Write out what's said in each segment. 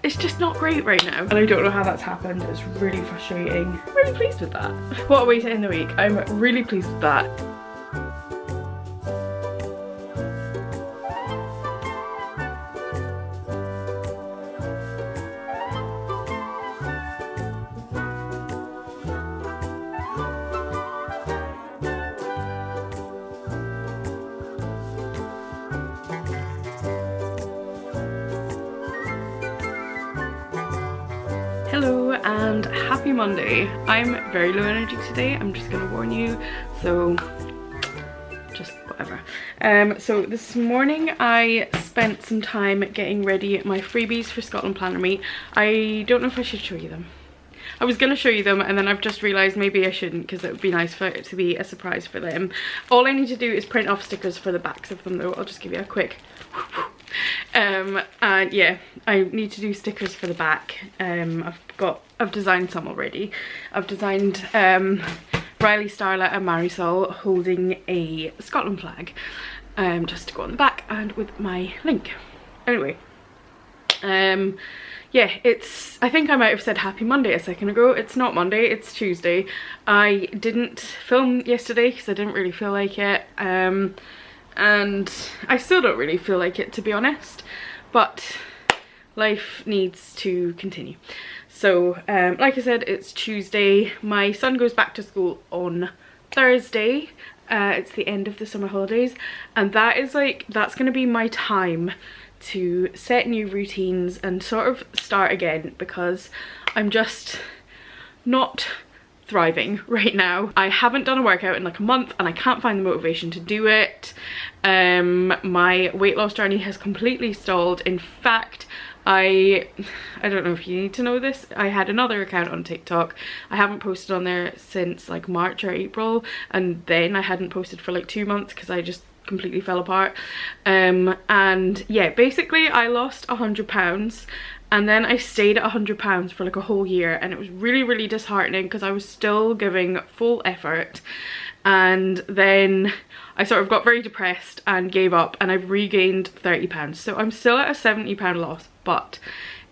it's just not great right now. And I don't know how that's happened. It's really frustrating. I'm really pleased with that. What a way to end the week. I'm really pleased with that. Hello and happy Monday. I'm very low energy today, I'm just gonna warn you, so just whatever. So this morning I spent some time getting ready my freebies for Scotland Planner Meet. I don't know if I should show you them. I was going to show you them and then I've just realised maybe I shouldn't, because it would be nice for it to be a surprise for them. All I need to do is print off stickers for the backs of them though. I'll just give you a quick and yeah, I need to do stickers for the back. I've designed some already. I've designed Riley, Starla and Marisol holding a Scotland flag just to go on the back and with my link. Anyway, yeah, I think I might have said happy Monday a second ago. It's not Monday, it's Tuesday. I didn't film yesterday because I didn't really feel like it, and I still don't really feel like it, to be honest, but life needs to continue. So like I said, it's Tuesday. My son goes back to school on Thursday. It's the end of the summer holidays, and that's going to be my time to set new routines and sort of start again, because I'm just not thriving right now. I haven't done a workout in like a month and I can't find the motivation to do it. My weight loss journey has completely stalled. In fact, I don't know if you need to know this, I had another account on TikTok. I haven't posted on there since like March or April, and then I hadn't posted for like 2 months because I just completely fell apart. And yeah, basically I lost £100 and then I stayed at £100 for like a whole year, and it was really disheartening because I was still giving full effort, and then I sort of got very depressed and gave up, and I've regained £30. So I'm still at a £70 loss, but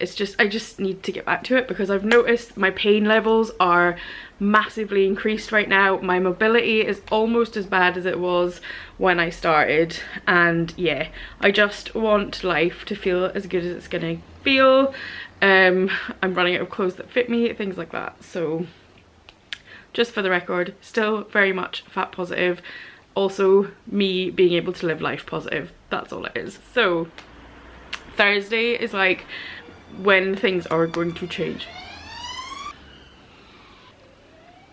it's just, I just need to get back to it because I've noticed my pain levels are massively increased right now. My mobility is almost as bad as it was when I started, and yeah, I just want life to feel as good as it's gonna feel. I'm running out of clothes that fit me, things like that. So just for the record, still very much fat positive. Also me being able to live life positive, that's all it is. So Thursday is like when things are going to change.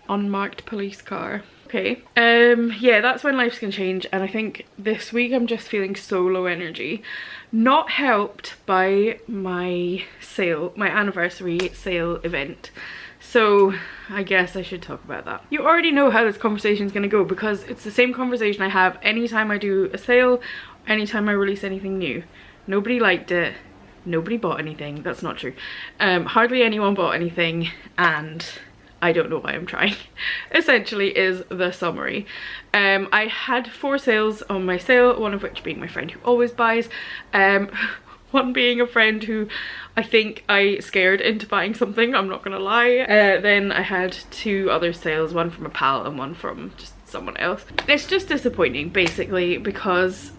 Unmarked police car. Okay, yeah, that's when life's gonna change, and I think this week I'm just feeling so low energy. Not helped by my sale, my anniversary sale event. So I guess I should talk about that. You already know how this conversation is going to go, because it's the same conversation I have anytime I do a sale, anytime I release anything new. Nobody liked it, nobody bought anything. That's not true. Hardly anyone bought anything, and I don't know why I'm trying, essentially is the summary. I had 4 sales on my sale, one of which being my friend who always buys. One being a friend who I think I scared into buying something, I'm not gonna lie. Then I had 2 other sales, one from a pal and one from just someone else. It's just disappointing basically, because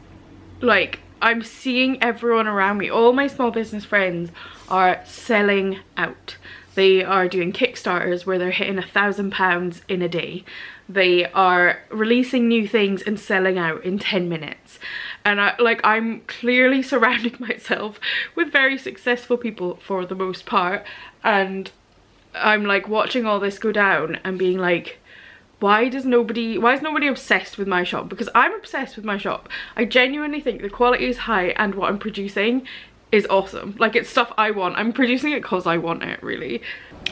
like I'm seeing everyone around me, all my small business friends are selling out. They are doing Kickstarters where they're hitting £1,000 in a day. They are releasing new things and selling out in 10 minutes. And I'm clearly surrounding myself with very successful people for the most part. And I'm like watching all this go down and being like, why is nobody obsessed with my shop? Because I'm obsessed with my shop. I genuinely think the quality is high and what I'm producing is awesome. Like, it's stuff I want. I'm producing it because I want it, really.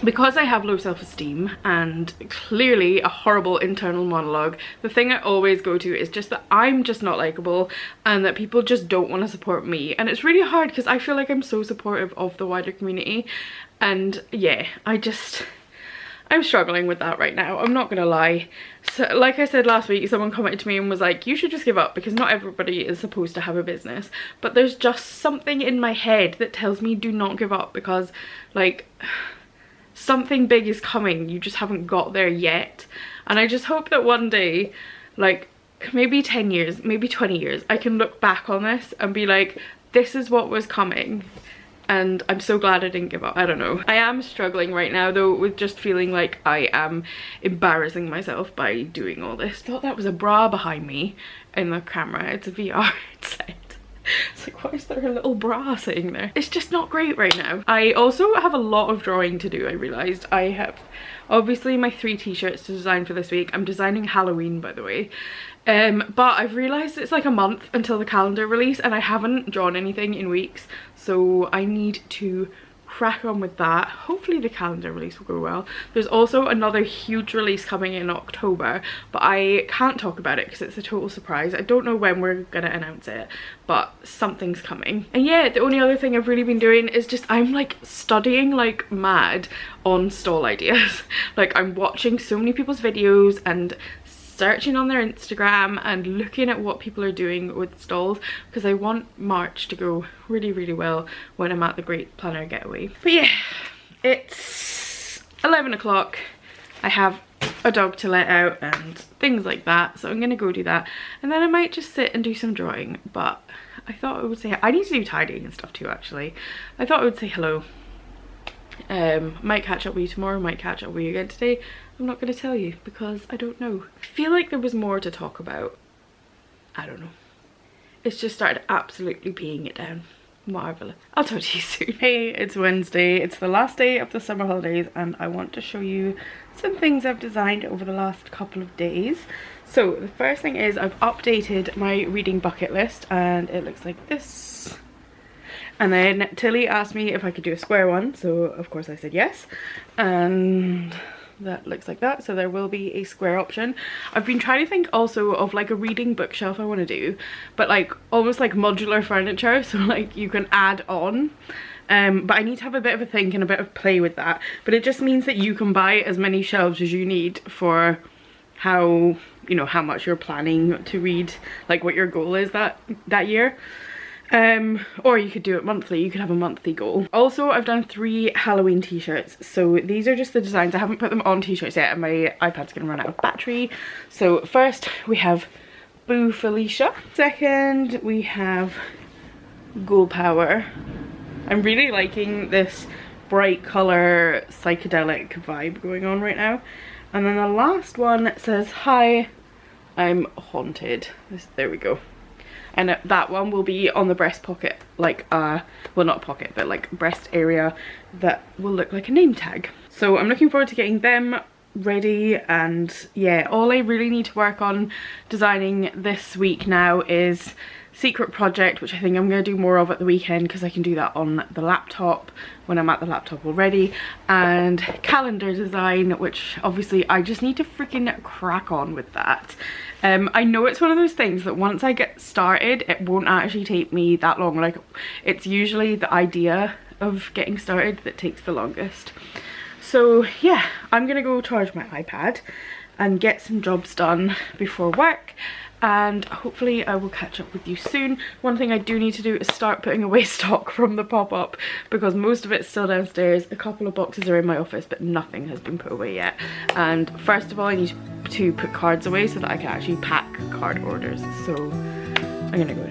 Because I have low self-esteem and clearly a horrible internal monologue, the thing I always go to is just that I'm just not likable and that people just don't want to support me. And it's really hard because I feel like I'm so supportive of the wider community. And yeah, I I'm struggling with that right now, I'm not gonna lie. So like I said last week, someone commented to me and was like, you should just give up because not everybody is supposed to have a business. But there's just something in my head that tells me do not give up, because like something big is coming, you just haven't got there yet. And I just hope that one day, like maybe 10 years, maybe 20 years, I can look back on this and be like, this is what was coming. And I'm so glad I didn't give up. I don't know. I am struggling right now though with just feeling like I am embarrassing myself by doing all this. Thought that was a bra behind me in the camera. It's a VR headset. It's like, why is there a little bra sitting there? It's just not great right now. I also have a lot of drawing to do, I realised. I have obviously my 3 t-shirts to design for this week. I'm designing Halloween, by the way. But I've realised it's like a month until the calendar release and I haven't drawn anything in weeks. So I need to crack on with that. Hopefully the calendar release will go well. There's also another huge release coming in October, but I can't talk about it because it's a total surprise. I don't know when we're gonna announce it, but something's coming. And yeah, the only other thing I've really been doing is just, I'm like studying like mad on stall ideas. Like I'm watching so many people's videos and searching on their Instagram and looking at what people are doing with stalls, because I want March to go really, really well when I'm at the Great Planner Getaway. But yeah, it's 11 o'clock. I have a dog to let out and things like that, so I'm gonna go do that, and then I might just sit and do some drawing. But I thought I would say, I need to do tidying and stuff too actually. I thought I would say hello. Might catch up with you tomorrow, might catch up with you again today. I'm not going to tell you because I don't know. I feel like there was more to talk about. I don't know. It's just started absolutely peeing it down. Marvelous. I'll talk to you soon. Hey, it's Wednesday. It's the last day of the summer holidays and I want to show you some things I've designed over the last couple of days. So the first thing is I've updated my reading bucket list and it looks like this. And then Tilly asked me if I could do a square one, so of course I said yes. And that looks like that, so there will be a square option. I've been trying to think also of like a reading bookshelf I want to do, but like almost like modular furniture, so like you can add on. But I need to have a bit of a think and a bit of play with that. But it just means that you can buy as many shelves as you need for how, you know, how much you're planning to read, like what your goal is that year. Or you could do it monthly, you could have a monthly goal. Also, I've done 3 Halloween t-shirts. So these are just the designs. I haven't put them on t-shirts yet and my iPad's gonna run out of battery. So first we have Boo Felicia. Second we have Ghoul Power. I'm really liking this bright colour psychedelic vibe going on right now. And then the last one says, hi, I'm haunted. There we go. And that one will be on the breast pocket, like well not pocket, but like breast area that will look like a name tag. So I'm looking forward to getting them ready. And yeah, all I really need to work on designing this week now is Secret Project, which I think I'm going to do more of at the weekend because I can do that on the laptop when I'm at the laptop already, and calendar design, which obviously I just need to freaking crack on with that. I know it's one of those things that once I get started it won't actually take me that long. Like it's usually the idea of getting started that takes the longest. So yeah, I'm gonna go charge my iPad and get some jobs done before work, and hopefully I will catch up with you soon. One thing I do need to do is start putting away stock from the pop-up because most of it's still downstairs. A couple of boxes are in my office but nothing has been put away yet. And first of all I need to put cards away so that I can actually pack card orders. So I'm gonna go.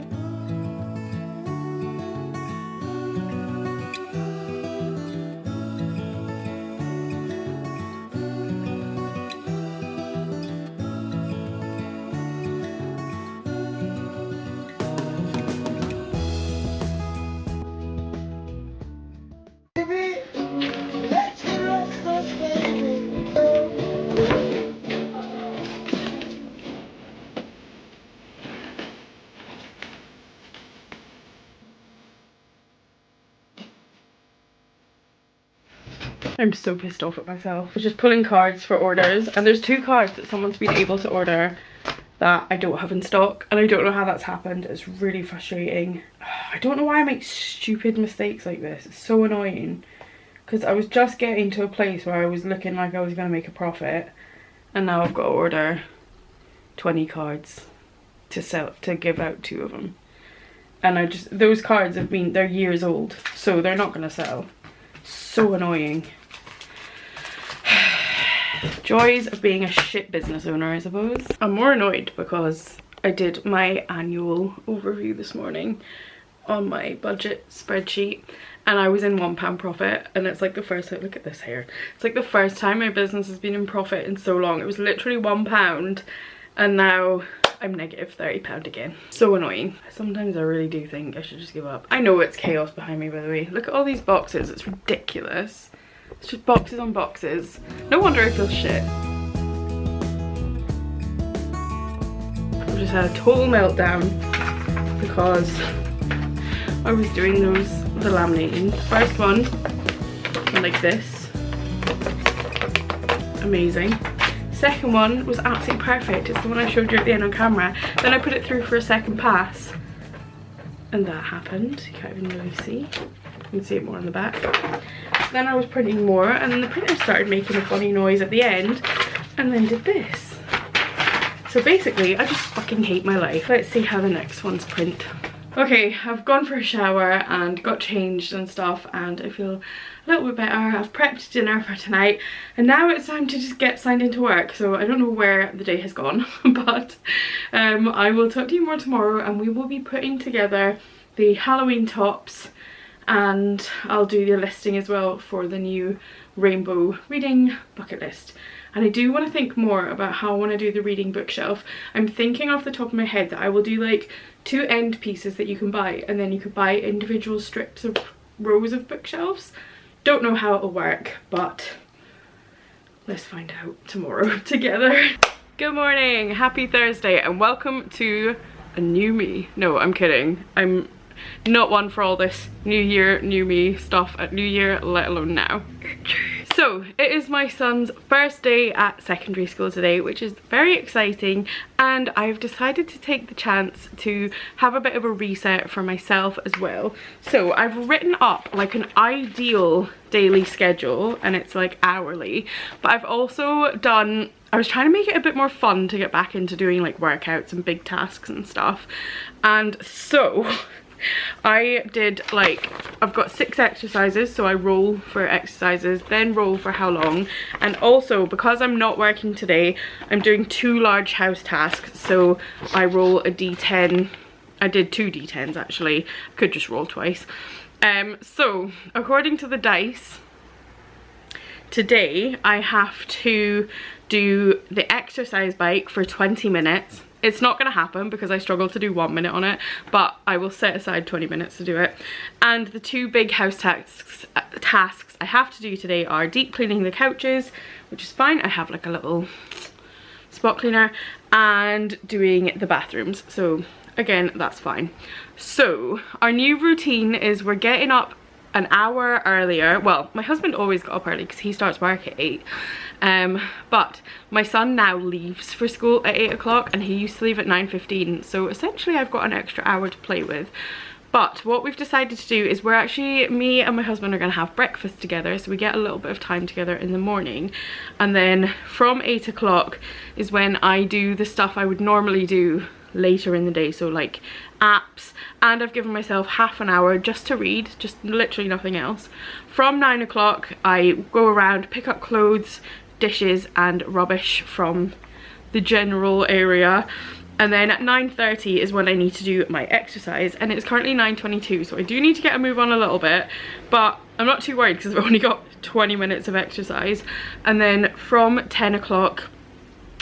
I'm so pissed off at myself. I was just pulling cards for orders and there's 2 cards that someone's been able to order that I don't have in stock, and I don't know how that's happened. It's really frustrating. I don't know why I make stupid mistakes like this. It's so annoying because I was just getting to a place where I was looking like I was going to make a profit, and now I've got to order 20 cards to sell, to give out 2 of them. And I just, those cards have been, they're years old, so they're not going to sell. So annoying. Joys of being a shit business owner, I suppose. I'm more annoyed because I did my annual overview this morning on my budget spreadsheet, and I was in £1 profit, and it's like the first time, look at this hair, it's like the first time my business has been in profit in so long. It was literally £1, and now I'm negative £30 again. So annoying. Sometimes I really do think I should just give up. I know it's chaos behind me, by the way. Look at all these boxes, it's ridiculous. It's just boxes on boxes. No wonder I feel shit. I've just had a total meltdown because I was doing the laminating. The first one went like this. Amazing. Second one was absolutely perfect. It's the one I showed you at the end on camera. Then I put it through for a second pass, and that happened. You can't even really see. You can see it more on the back. Then I was printing more, and then the printer started making a funny noise at the end, and then did this. So basically, I just fucking hate my life. Let's see how the next ones print. Okay, I've gone for a shower and got changed and stuff, and I feel a little bit better. I've prepped dinner for tonight, and now it's time to just get signed into work. So I don't know where the day has gone, but I will talk to you more tomorrow, and we will be putting together the Halloween tops, and I'll do the listing as well for the new rainbow reading bucket list. And I do want to think more about how I want to do the reading bookshelf. I'm thinking off the top of my head that I will do like 2 end pieces that you can buy, and then you could buy individual strips of rows of bookshelves. Don't know how it'll work, but let's find out tomorrow together. Good morning, happy Thursday, and welcome to a new me. No, I'm kidding. I'm not one for all this new year, new me stuff at New Year, let alone now. So it is my son's first day at secondary school today, which is very exciting, and I've decided to take the chance to have a bit of a reset for myself as well. So I've written up like an ideal daily schedule, and it's like hourly, but I've also done, I was trying to make it a bit more fun to get back into doing like workouts and big tasks and stuff. And so I did like, I've got 6 exercises, so I roll for exercises, then roll for how long, and also because I'm not working today, I'm doing 2 large house tasks, so I roll a d10. I did 2 d10s actually, I could just roll twice. So according to the dice, today I have to do the exercise bike for 20 minutes. It's not going to happen because I struggle to do 1 minute on it, but I will set aside 20 minutes to do it. And the 2 big house tasks I have to do today are deep cleaning the couches, which is fine. I have like a little spot cleaner, and doing the bathrooms. So again, that's fine. So our new routine is we're getting up an hour earlier. Well, my husband always got up early because he starts work at 8. But my son now leaves for school at 8 o'clock, and he used to leave at 9:15, so essentially I've got an extra hour to play with. But what we've decided to do is we're actually, me and my husband are going to have breakfast together, so we get a little bit of time together in the morning, and then from 8 o'clock is when I do the stuff I would normally do later in the day, so like apps, and I've given myself half an hour just to read, just literally nothing else. From 9 o'clock I go around, pick up clothes, dishes and rubbish from the general area, and then at 9:30 is when I need to do my exercise, and it's currently 9:22, so I do need to get a move on a little bit, but I'm not too worried because I've only got 20 minutes of exercise. And then from 10 o'clock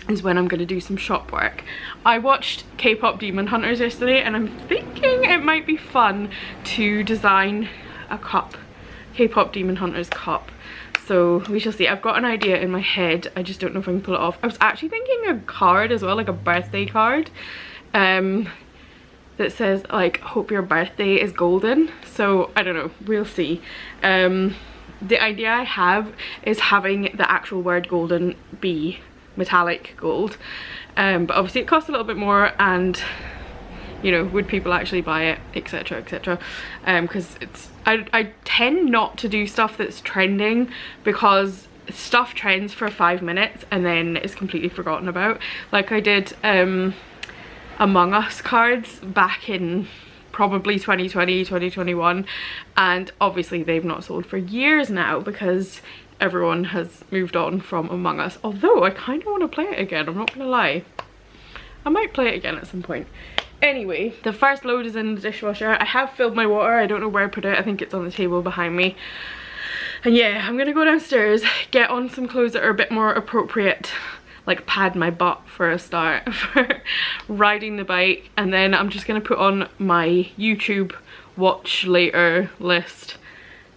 is when I'm going to do some shop work. I watched K-pop Demon Hunters yesterday, and I'm thinking it might be fun to design a cup, K-pop Demon Hunters cup. So we shall see. I've got an idea in my head, I just don't know if I can pull it off. I was actually thinking a card as well, like a birthday card, that says like, hope your birthday is golden. So I don't know, we'll see. The idea I have is having the actual word golden be metallic gold, but obviously it costs a little bit more, and you know, would people actually buy it, etc, etc, because it's, I tend not to do stuff that's trending, because stuff trends for 5 minutes and then it's completely forgotten about. Like I did Among Us cards back in probably 2020, 2021, and obviously they've not sold for years now because everyone has moved on from Among Us. Although I kind of want to play it again, I'm not gonna lie. I might play it again at some point. Anyway, the first load is in the dishwasher. I have filled my water. I don't know where I put it. I think it's on the table behind me. And yeah, I'm gonna go downstairs, get on some clothes that are a bit more appropriate, like pad my butt for a start for riding the bike, and then I'm just gonna put on my YouTube watch later list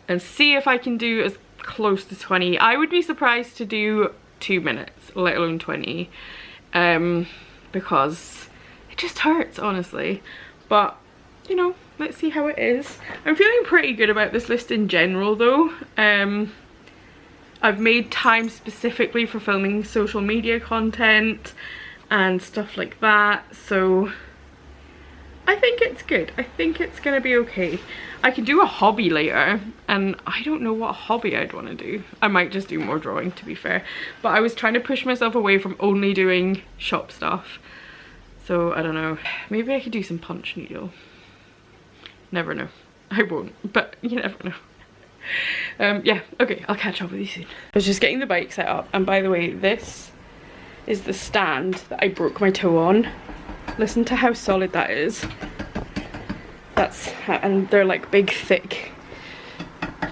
and see if I can do as close to 20. I would be surprised to do 2 minutes, let alone 20, because it just hurts, honestly. But you know, let's see how it is. I'm feeling pretty good about this list in general though. I've made time specifically for filming social media content and stuff like that, so I think it's good. I think it's gonna be okay. I can do a hobby later, and I don't know what hobby I'd want to do. I might just do more drawing, to be fair, but I was trying to push myself away from only doing shop stuff, so I don't know. Maybe I could do some punch needle. Never know. I won't, but you never know. Yeah, okay, I'll catch up with you soon. I was just getting the bike set up, and by the way, this is the stand that I broke my toe on. Listen to how solid that is. That's how, and they're like big thick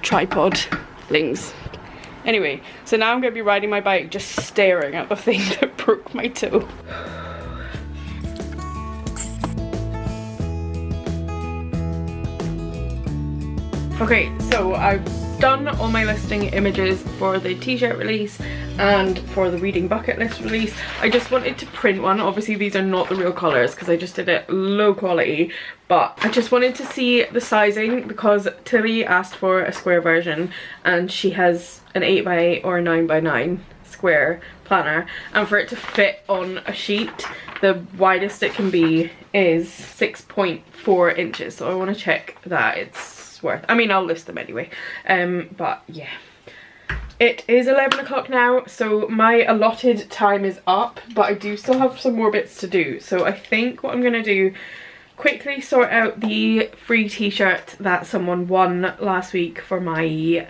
tripod things. Anyway, so now I'm gonna be riding my bike just staring at the thing that broke my toe. Okay, so I've done all my listing images for the t-shirt release and for the reading bucket list release. I just wanted to print one. Obviously these are not the real colours because I just did it low quality, but I just wanted to see the sizing because Tilly asked for a square version and she has an 8x8 or a 9x9 square planner, and for it to fit on a sheet the widest it can be is 6.4 inches, so I want to check that it's worth. I mean, I'll list them anyway, but yeah, it is 11 o'clock now, so my allotted time is up, but I do still have some more bits to do. So I think what I'm gonna do, quickly sort out the free t-shirt that someone won last week for my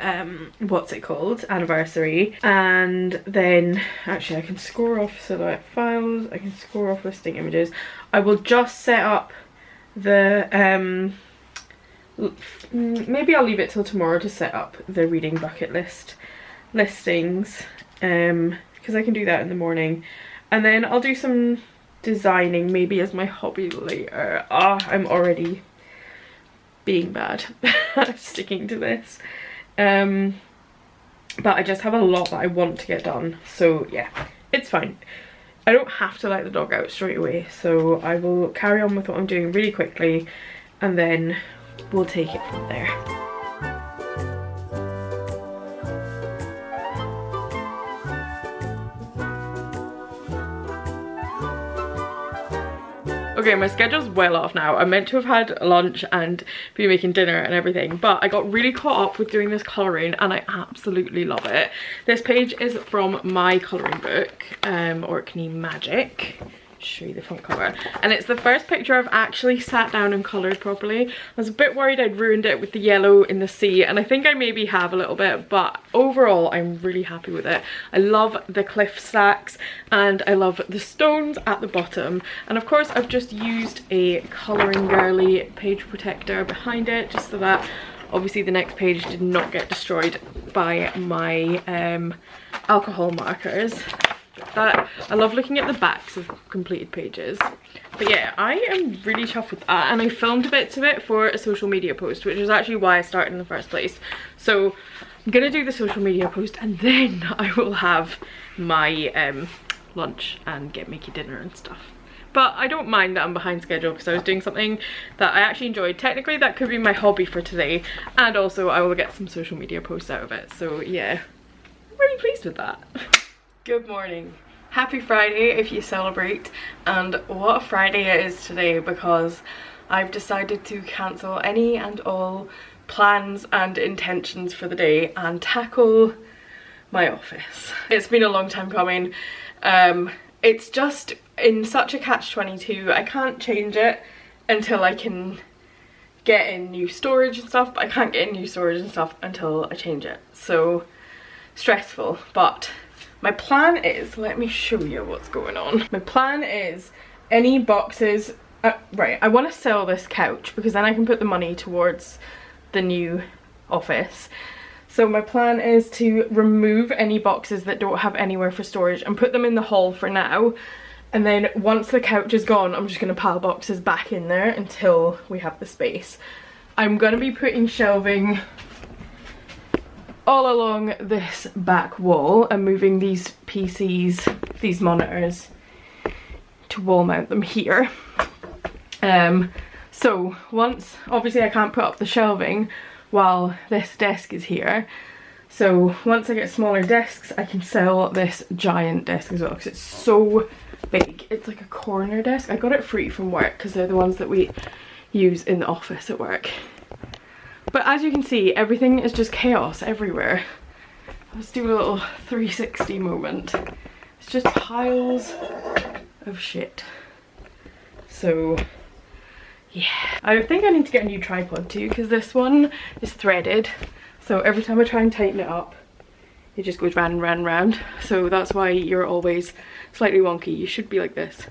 what's it called, anniversary, and then actually I can score off silhouette files, I can score off listing images. I will just set up the maybe I'll leave it till tomorrow to set up the reading bucket list listings, because I can do that in the morning, and then I'll do some designing maybe as my hobby later. I'm already being bad sticking to this, but I just have a lot that I want to get done, so yeah, it's fine. I don't have to let the dog out straight away, so I will carry on with what I'm doing really quickly and then we'll take it from there. Okay, my schedule's well off now. I meant to have had lunch and be making dinner and everything, but I got really caught up with doing this colouring and I absolutely love it. This page is from my colouring book, Orkney Magic. Show you the front cover, and it's the first picture I've actually sat down and coloured properly. I was a bit worried I'd ruined it with the yellow in the sea, and I think I maybe have a little bit, but overall I'm really happy with it. I love the cliff stacks and I love the stones at the bottom, and of course I've just used a Colouring Girly page protector behind it just so that obviously the next page did not get destroyed by my alcohol markers. That I love looking at the backs of completed pages. But yeah, I am really chuffed with that, and I filmed bits of it for a social media post, which is actually why I started in the first place. So I'm gonna do the social media post and then I will have my lunch and get Mickey dinner and stuff. But I don't mind that I'm behind schedule because I was doing something that I actually enjoyed. Technically that could be my hobby for today, and also I will get some social media posts out of it. So yeah, I'm really pleased with that. Good morning. Happy Friday if you celebrate, and what a Friday it is today because I've decided to cancel any and all plans and intentions for the day and tackle my office. It's been a long time coming. It's just in such a catch-22. I can't change it until I can get in new storage and stuff, but I can't get in new storage and stuff until I change it. So stressful, but my plan is, let me show you what's going on. My plan is any boxes, right, I want to sell this couch because then I can put the money towards the new office. So my plan is to remove any boxes that don't have anywhere for storage and put them in the hall for now. And then once the couch is gone, I'm just going to pile boxes back in there until we have the space. I'm going to be putting shelving all along this back wall and moving these PCs, these monitors, to wall mount them here. So once, obviously I can't put up the shelving while this desk is here, so once I get smaller desks I can sell this giant desk as well because it's so big. It's like a corner desk. I got it free from work because they're the ones that we use in the office at work. But as you can see, everything is just chaos everywhere. Let's do a little 360 moment. It's just piles of shit. So yeah, I think I need to get a new tripod too because this one is threaded, so every time I try and tighten it up it just goes round and round and round. So that's why you're always slightly wonky. You should be like this.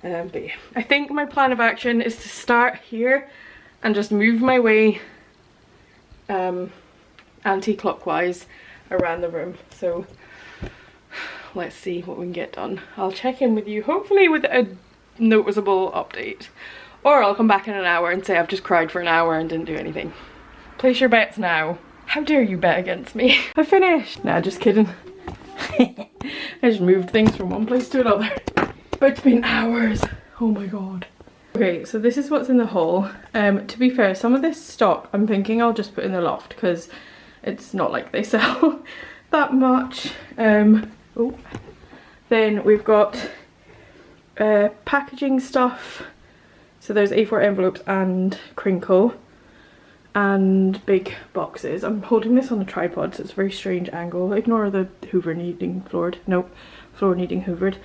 But yeah, I think my plan of action is to start here and just move my way anti-clockwise around the room. So let's see what we can get done. I'll check in with you hopefully with a noticeable update, or I'll come back in an hour and say I've just cried for an hour and didn't do anything. Place your bets now. How dare you bet against me? I finished. Nah, just kidding. I just moved things from one place to another. But it's been hours. Oh my god. Okay, so this is what's in the hall. To be fair, some of this stock I'm thinking I'll just put in the loft because it's not like they sell that much. Oh, then we've got packaging stuff. So there's A4 envelopes and crinkle and big boxes. I'm holding this on a tripod so it's a very strange angle. Ignore the hoover needing floored. Nope, floor needing hoovered.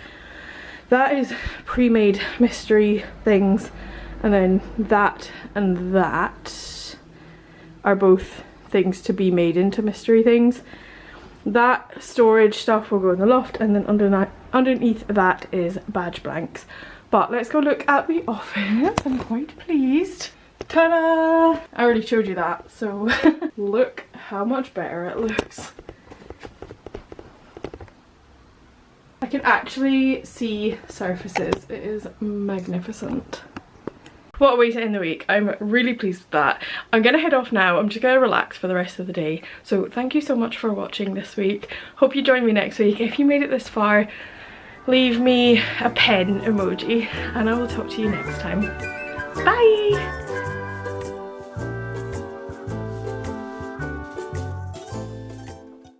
That is pre-made mystery things, and then that and that are both things to be made into mystery things. That storage stuff will go in the loft, and then underneath that is badge blanks. But let's go look at the office. I'm quite pleased. Ta-da! I already showed you that, so look how much better it looks. I can actually see surfaces. It is magnificent. What a way to end the week. I'm really pleased with that. I'm gonna head off now. I'm just gonna relax for the rest of the day. So thank you so much for watching this week. Hope you join me next week. If you made it this far, leave me a pen emoji and I will talk to you next time. Bye!